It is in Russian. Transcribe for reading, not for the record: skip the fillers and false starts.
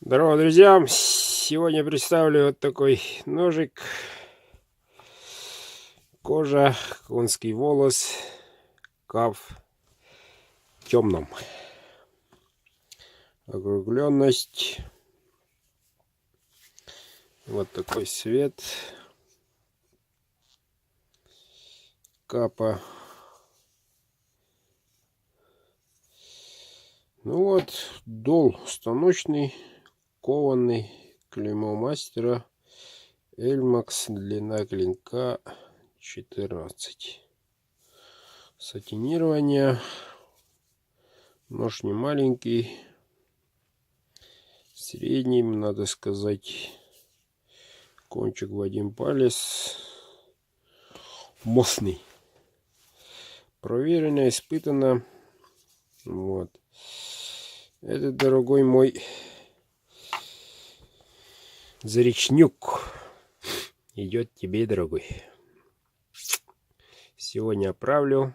Здорово, друзья! Сегодня представлю вот такой ножик. Кожа, конский волос, каф в темном. Округленность. Вот такой свет. Капа. Ну вот, дол станочный, кованный, клеймо мастера. Эльмакс, длина клинка 14. Сатинирование. Нож не маленький. Средний, надо сказать, кончик в один палец. Мощный. Проверено, испытано. Вот. Это, дорогой мой заречнюк, идет тебе, дорогой. Сегодня отправлю.